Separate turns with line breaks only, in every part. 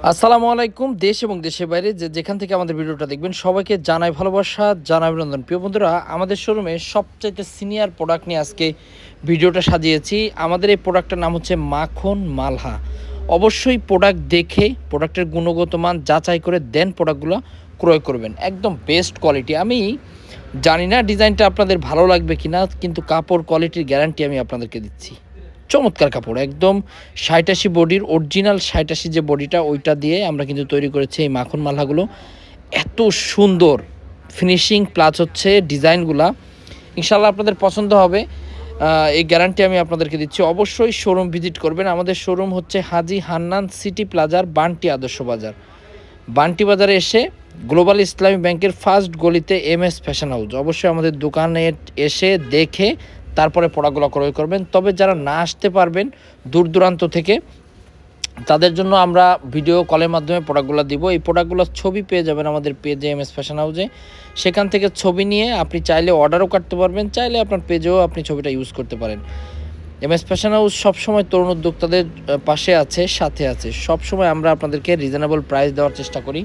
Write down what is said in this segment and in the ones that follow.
আসসালামু আলাইকুম। দেশ এবং দেশের বাইরে যেখান থেকে আমাদের ভিডিওটা দেখবেন সবাইকে জানাই ভালোবাসা, জানাই অভিনন্দন। প্রিয় বন্ধুরা, আমাদের শোরুমে সবচাইতে সিনিয়র প্রোডাক্ট নিয়ে আজকে ভিডিওটা সাজিয়েছি। আমাদের এই প্রোডাক্টটার নাম হচ্ছে মাখন মালহা। অবশ্যই প্রোডাক্ট দেখে প্রোডাক্টের গুণগত মান যাচাই করে দেন প্রোডাক্টগুলো ক্রয় করবেন, একদম বেস্ট কোয়ালিটি। আমি জানি না ডিজাইনটা আপনাদের ভালো লাগবে কিনা, কিন্তু কাপড় কোয়ালিটির গ্যারান্টি আমি আপনাদেরকে দিচ্ছি। চমৎকার কাপড়, একদম ৮৭ বডির অরিজিনাল ৮৭ যে বডিটা ওইটা দিয়ে আমরা কিন্তু তৈরি করেছি এই মাখন মালহাগুলো। এত সুন্দর ফিনিশিং প্লাস হচ্ছে ডিজাইনগুলা, ইনশাল্লাহ আপনাদের পছন্দ হবে, এই গ্যারান্টি আমি আপনাদেরকে দিচ্ছি। অবশ্যই শোরুম ভিজিট করবেন। আমাদের শোরুম হচ্ছে হাজি হান্নান সিটি প্লাজার, বান্টি আদর্শ বাজার। বান্টি বাজারে এসে গ্লোবাল ইসলামী ব্যাংকের ফার্স্ট গলিতে MS ফ্যাশন হাউস। অবশ্যই আমাদের দোকানে এসে দেখে তারপরে প্রোডাক্টগুলো ক্রয় করবেন। তবে যারা না আসতে পারবেন দূর দূরান্ত থেকে, তাদের জন্য আমরা ভিডিও কলের মাধ্যমে প্রোডাক্টগুলো দিব। এই প্রোডাক্টগুলোর ছবি পেয়ে যাবেন আমাদের পেজে MS ফ্যাশন হাউসে। সেখান থেকে ছবি নিয়ে আপনি চাইলে অর্ডারও করতে পারবেন, চাইলে আপনার পেজেও আপনি ছবিটা ইউজ করতে পারেন। MS ফ্যাশন হাউস সবসময় তরুণ উদ্যোক্তাদের পাশে আছে, সাথে আছে। সবসময় আমরা আপনাদেরকে রিজনেবল প্রাইস দেওয়ার চেষ্টা করি।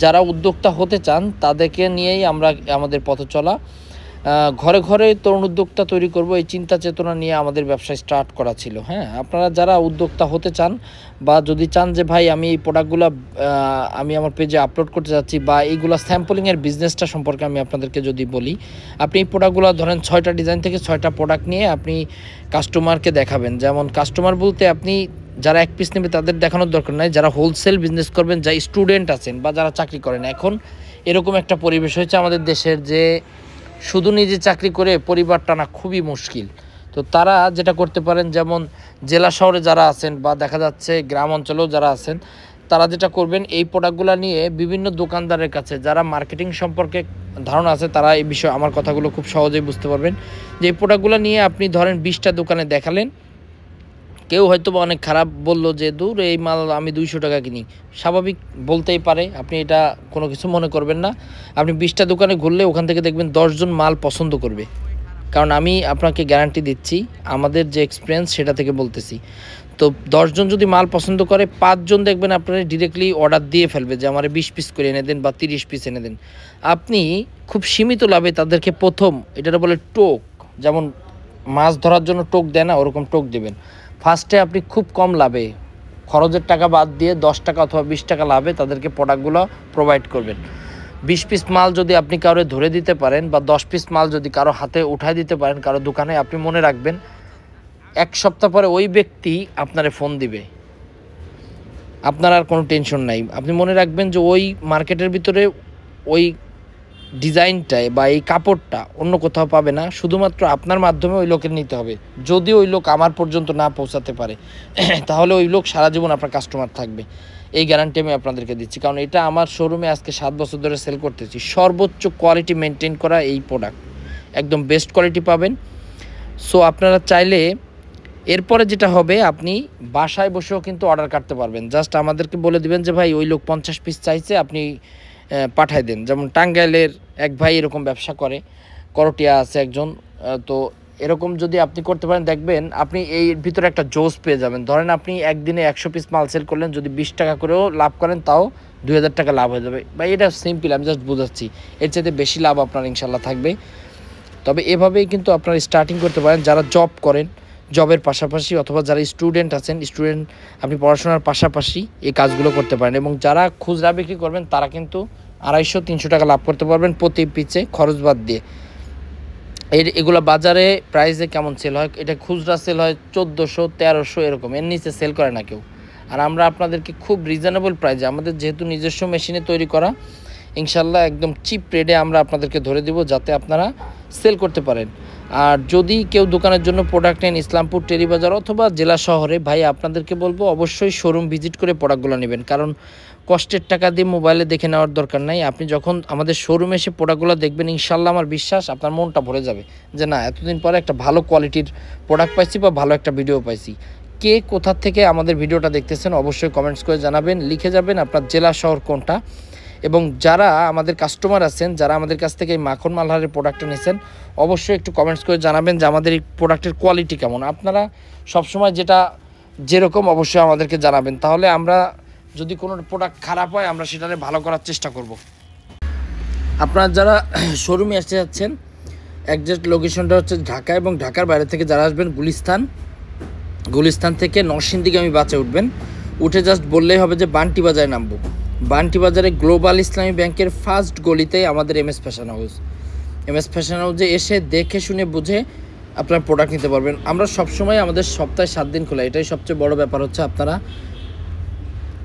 যারা উদ্যোক্তা হতে চান তাদেরকে নিয়েই আমরা আমাদের পথ চলা। ঘরে ঘরে তরুণ উদ্যোক্তা তৈরি করব, এই চিন্তা চেতনা নিয়ে আমাদের ব্যবসা স্টার্ট করা ছিল। হ্যাঁ, আপনারা যারা উদ্যোক্তা হতে চান বা যদি চান যে ভাই আমি এই প্রোডাক্টগুলো আমি আমার পেজে আপলোড করতে যাচ্ছি, বা এইগুলো স্যাম্পলিংয়ের বিজনেসটা সম্পর্কে আমি আপনাদেরকে যদি বলি, আপনি এই প্রোডাক্টগুলো ধরেন 6টা ডিজাইন থেকে 6টা প্রোডাক্ট নিয়ে আপনি কাস্টমারকে দেখাবেন। যেমন কাস্টমার বলতে আপনি যারা এক পিস নেবে তাদের দেখানোর দরকার নাই, যারা হোলসেল বিজনেস করবেন, যা স্টুডেন্ট আছেন বা যারা চাকরি করেন। এখন এরকম একটা পরিবেশ হয়েছে আমাদের দেশের যে শুধু নিজে চাকরি করে পরিবার টানা খুবই মুশকিল। তো তারা যেটা করতে পারেন, যেমন জেলা শহরে যারা আছেন বা দেখা যাচ্ছে গ্রাম অঞ্চলেও যারা আছেন, তারা যেটা করবেন এই প্রোডাক্টগুলো নিয়ে বিভিন্ন দোকানদারের কাছে যারা মার্কেটিং সম্পর্কে ধারণা আছে, তারা এই বিষয়ে আমার কথাগুলো খুব সহজেই বুঝতে পারবেন। যে এই প্রোডাক্টগুলো নিয়ে আপনি ধরেন 20টা দোকানে দেখালেন, কেউ হয়তো বা অনেক খারাপ বললো যে দূর এই মাল আমি 200 টাকা কিনি, স্বাভাবিক বলতেই পারে, আপনি এটা কোনো কিছু মনে করবেন না। আপনি 20টা দোকানে ঘুরলে ওখান থেকে দেখবেন 10 জন মাল পছন্দ করবে, কারণ আমি আপনাকে গ্যারান্টি দিচ্ছি, আমাদের যে এক্সপিরিয়েন্স সেটা থেকে বলতেছি। তো 10 জন যদি মাল পছন্দ করে, 5 জন দেখবেন আপনারা ডিরেক্টলি অর্ডার দিয়ে ফেলবে যে আমার 20 পিস করে এনে দেন বা 30 পিস এনে দেন। আপনি খুব সীমিত লাভে তাদেরকে প্রথম, এটা বলে টোক, যেমন মাছ ধরার জন্য টোক দেয় না, ওরকম টোক দেবেন। ফার্স্টে আপনি খুব কম লাভে, খরচের টাকা বাদ দিয়ে 10 টাকা অথবা 20 টাকা লাভে তাদেরকে প্রোডাক্টগুলো প্রোভাইড করবেন। 20 পিস মাল যদি আপনি কারো ধরে দিতে পারেন, বা 10 পিস মাল যদি কারো হাতে উঠায় দিতে পারেন কারো দোকানে, আপনি মনে রাখবেন 1 সপ্তাহ পরে ওই ব্যক্তি আপনারে ফোন দিবে, আপনার আর কোনো টেনশন নাই। আপনি মনে রাখবেন যে ওই মার্কেটের ভিতরে ওই ডিজাইনটায় বা এই কাপড়টা অন্য কোথাও পাবে না, শুধুমাত্র আপনার মাধ্যমে ওই লোকের নিতে হবে। যদি ওই লোক আমার পর্যন্ত না পৌঁছাতে পারে তাহলে ওই লোক সারা জীবন আপনার কাস্টমার থাকবে, এই গ্যারান্টি আমি আপনাদেরকে দিচ্ছি। কারণ এটা আমার শোরুমে আজকে 7 বছর ধরে সেল করতেছি। সর্বোচ্চ কোয়ালিটি মেনটেন করা এই প্রোডাক্ট, একদম বেস্ট কোয়ালিটি পাবেন। সো আপনারা চাইলে এরপরে যেটা হবে, আপনি বাসায় বসেও কিন্তু অর্ডার করতে পারবেন। জাস্ট আমাদেরকে বলে দিবেন যে ভাই ওই লোক 50 পিস চাইছে, আপনি পাঠায় দেন। যেমন টাঙ্গাইলের এক ভাই এরকম ব্যবসা করে, করটিয়া আছে একজন। তো এরকম যদি আপনি করতে পারেন, দেখবেন আপনি এই ভিতরে একটা জোস পেয়ে যাবেন। ধরেন আপনি একদিনে 100 পিস মাল সেল করলেন, যদি 20 টাকা করেও লাভ করেন তাও 2000 টাকা লাভ হয়ে যাবে। ভাই এটা সিম্পল, আমি জাস্ট বোঝাচ্ছি, এর চাইতে বেশি লাভ আপনার ইনশাল্লাহ থাকবে। তবে এভাবেই কিন্তু আপনারা স্টার্টিং করতে পারেন, যারা জব করেন, জবের পাশাপাশি, অথবা যারা স্টুডেন্ট আছেন, স্টুডেন্ট আপনি পড়াশোনার পাশাপাশি এই কাজগুলো করতে পারেন। এবং যারা খুচরা বিক্রি করবেন তারা কিন্তু 250-300 টাকা লাভ করতে পারবেন প্রতি পিচে, খরচ বাদ দিয়ে। এগুলো বাজারে প্রাইসে কেমন সেল হয়, এটা খুচরা সেল হয় 1400-1300 এরকম, এর নিচে সেল করে না কেউ। আর আমরা আপনাদেরকে খুব রিজনেবল প্রাইসে, আমাদের যেহেতু নিজস্ব মেশিনে তৈরি করা, ইনশাল্লাহ একদম চিপ রেটে আমরা আপনাদেরকে ধরে দিব, যাতে আপনারা সেল করতে পারেন। আর যদি কেউ দোকানের জন্য প্রোডাক্ট নেন ইসলামপুর, টেরিবাজার অথবা জেলা শহরে, ভাই আপনাদেরকে বলবো অবশ্যই শোরুম ভিজিট করে প্রোডাক্টগুলো নেবেন। কারণ কষ্টের টাকা দিয়ে মোবাইলে দেখে নেওয়ার দরকার নাই। আপনি যখন আমাদের শোরুমে এসে প্রোডাক্টগুলো দেখবেন, ইনশাল্লাহ আমার বিশ্বাস আপনার মনটা ভরে যাবে যে না, এতদিন পরে একটা ভালো কোয়ালিটির প্রোডাক্ট পাইছি বা ভালো একটা ভিডিও পাইছি। কে কোথা থেকে আমাদের ভিডিওটা দেখতেছেন অবশ্যই কমেন্টস করে জানাবেন, লিখে যাবেন আপনার জেলা শহর কোনটা। এবং যারা আমাদের কাস্টমার আছেন, যারা আমাদের কাছ থেকে এই মাখন মালহারের প্রোডাক্টটা নিয়েছেন, অবশ্যই একটু কমেন্টস করে জানাবেন যে আমাদের এই প্রোডাক্টের কোয়ালিটি কেমন। আপনারা সবসময় যেরকম অবশ্যই আমাদেরকে জানাবেন, তাহলে আমরা যদি কোনো প্রোডাক্ট খারাপ হয় আমরা সেটাকে ভালো করার চেষ্টা করব। আপনারা যারা শোরুমে আসতে যাচ্ছেন, একজ্যাক্ট লোকেশনটা হচ্ছে ঢাকা, এবং ঢাকার বাইরে থেকে যারা আসবেন গুলিস্তান থেকে নরসিংদীগামী বাসে উঠবেন। উঠে জাস্ট বললেই হবে যে বান্টি বাজারে নামবো। বান্টি বাজারে গ্লোবাল ইসলামী ব্যাংকের ফার্স্ট গলিতেই আমাদের এমএস ফ্যাশন হাউসে এসে দেখে শুনে বুঝে আপনার প্রোডাক্ট নিতে পারবেন। আমরা সবসময় আমাদের সপ্তাহে 7 দিন খোলা, এটাই সবচেয়ে বড় ব্যাপার হচ্ছে আপনারা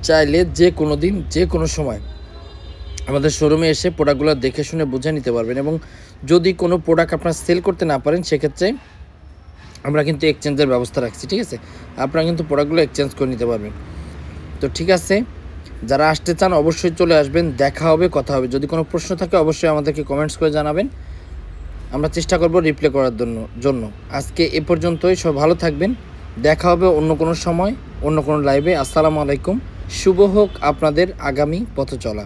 চাইলে যে কোনো দিন যে কোনো সময় আমাদের শোরুমে এসে প্রোডাক্টগুলো দেখে শুনে বুঝে নিতে পারবেন। এবং যদি কোনো প্রোডাক্ট আপনারা সেল করতে না পারেন সেক্ষেত্রে আমরা কিন্তু এক্সচেঞ্জের ব্যবস্থা রাখছি, ঠিক আছে? আপনারা কিন্তু প্রোডাক্টগুলো এক্সচেঞ্জ করে নিতে পারবেন। তো ঠিক আছে, যারা আসতে চান অবশ্যই চলে আসবেন, দেখা হবে, কথা হবে। যদি কোনো প্রশ্ন থাকে অবশ্যই আমাদেরকে কমেন্টস করে জানাবেন, আমরা চেষ্টা করব রিপ্লাই করার জন্য। আজকে এ পর্যন্তই, সব ভালো থাকবেন, দেখা হবে অন্য কোনো সময় অন্য কোনো লাইভে। আসসালামু আলাইকুম, শুভ হোক আপনাদের আগামী পথ চলা।